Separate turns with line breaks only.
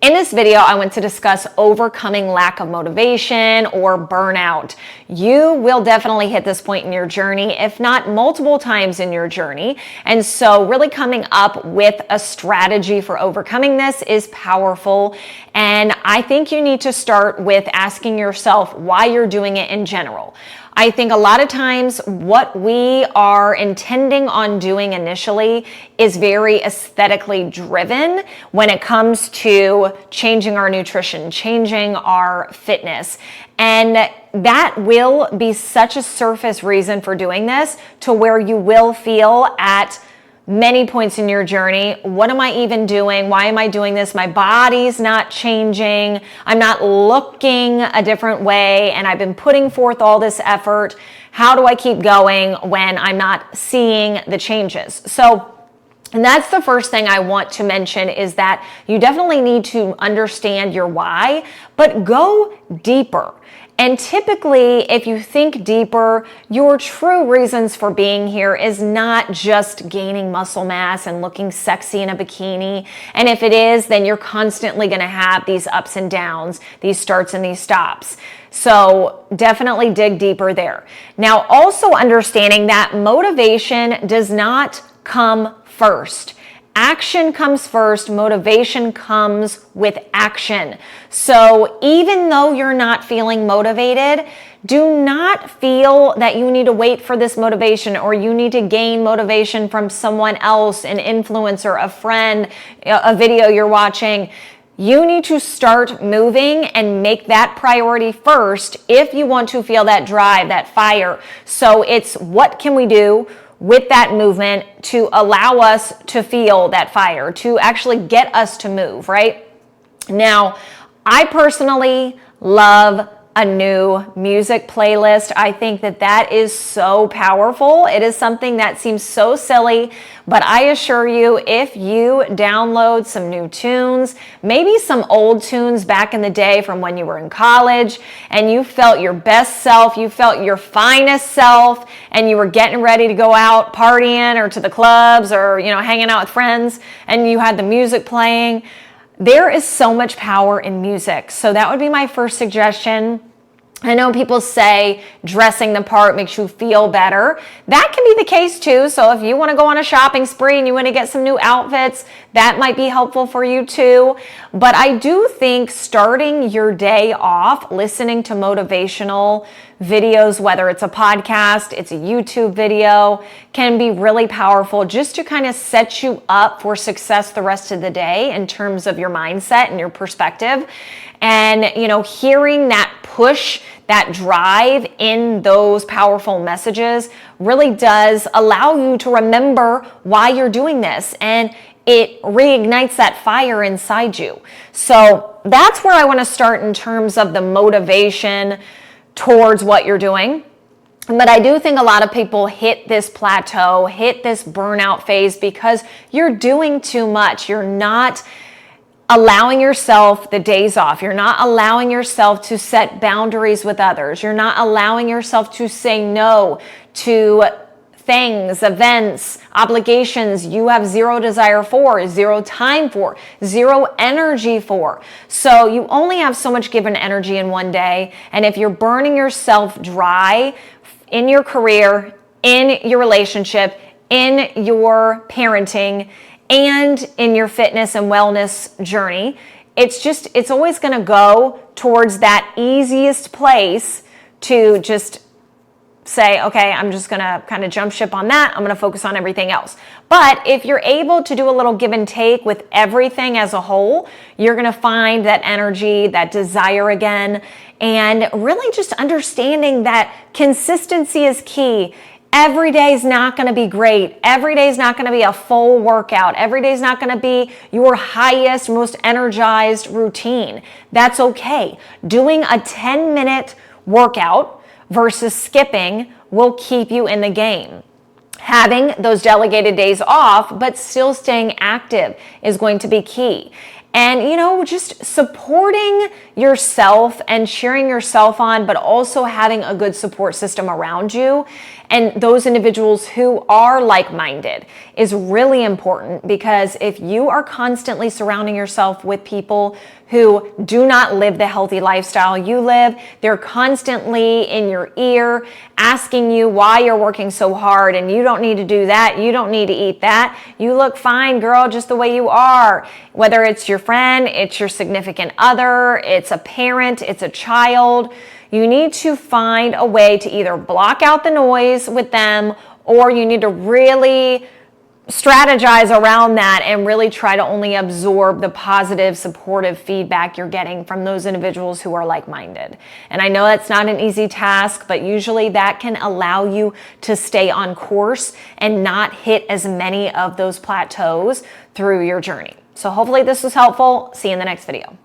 In this video, I want to discuss overcoming lack of motivation or burnout. You will definitely hit this point in your journey, if not multiple times in your journey. And so really coming up with a strategy for overcoming this is powerful. And I think you need to start with asking yourself why you're doing it in general. I think a lot of times what we are intending on doing initially is very aesthetically driven when it comes to changing our nutrition, changing our fitness. And that will be such a surface reason for doing this to where you will feel at many points in your journey, what am I even doing? Why am I doing this? My body's not changing. I'm not looking a different way, and I've been putting forth all this effort. How do I keep going when I'm not seeing the changes? And that's the first thing I want to mention, is that you definitely need to understand your why, but go deeper. And typically, if you think deeper, your true reasons for being here is not just gaining muscle mass and looking sexy in a bikini. And if it is, then you're constantly going to have these ups and downs, these starts and these stops. So definitely dig deeper there. Now, also understanding that motivation does not come first. Action comes first, motivation comes with action. So even though you're not feeling motivated, do not feel that you need to wait for this motivation or you need to gain motivation from someone else, an influencer, a friend, a video you're watching. You need to start moving and make that priority first if you want to feel that drive, that fire. So it's what can we do with that movement to allow us to feel that fire, to actually get us to move, right? Now, I personally love a new music playlist. I think that is so powerful. It is something that seems so silly, but I assure you, if you download some new tunes, maybe some old tunes back in the day from when you were in college and you felt your best self, you felt your finest self, and you were getting ready to go out partying or to the clubs or, hanging out with friends, and you had the music playing, there is so much power in music. So that would be my first suggestion. I know people say dressing the part makes you feel better. That can be the case too. So if you want to go on a shopping spree and you want to get some new outfits, that might be helpful for you too. But I do think starting your day off listening to motivational videos, whether it's a podcast, it's a YouTube video, can be really powerful just to kind of set you up for success the rest of the day in terms of your mindset and your perspective. And, hearing that push, that drive in those powerful messages really does allow you to remember why you're doing this, and it reignites that fire inside you. So that's where I want to start in terms of the motivation towards what you're doing. But I do think a lot of people hit this plateau, hit this burnout phase because you're doing too much. You're not allowing yourself the days off. You're not allowing yourself to set boundaries with others. You're not allowing yourself to say no to things, events, obligations you have zero desire for, zero time for, zero energy for. So you only have so much given energy in one day. And if you're burning yourself dry in your career, in your relationship, in your parenting, and in your fitness and wellness journey, it's always going to go towards that easiest place to just say, okay, I'm just going to kind of jump ship on that. I'm going to focus on everything else. But if you're able to do a little give and take with everything as a whole, you're going to find that energy, that desire again, and really just understanding that consistency is key. Every day is not going to be great. Every day is not going to be a full workout. Every day is not going to be your highest, most energized routine. That's okay. Doing a 10-minute workout versus skipping will keep you in the game. Having those delegated days off, but still staying active is going to be key. And, just supporting yourself and cheering yourself on, but also having a good support system around you and those individuals who are like-minded is really important, because if you are constantly surrounding yourself with people who do not live the healthy lifestyle you live, they're constantly in your ear asking you why you're working so hard and you don't need to do that, you don't need to eat that, you look fine, girl, just the way you are. Whether it's your friend, it's your significant other, it's a parent, it's a child, you need to find a way to either block out the noise with them, or you need to really strategize around that and really try to only absorb the positive, supportive feedback you're getting from those individuals who are like-minded. And I know that's not an easy task, but usually that can allow you to stay on course and not hit as many of those plateaus through your journey. So hopefully this was helpful. See you in the next video.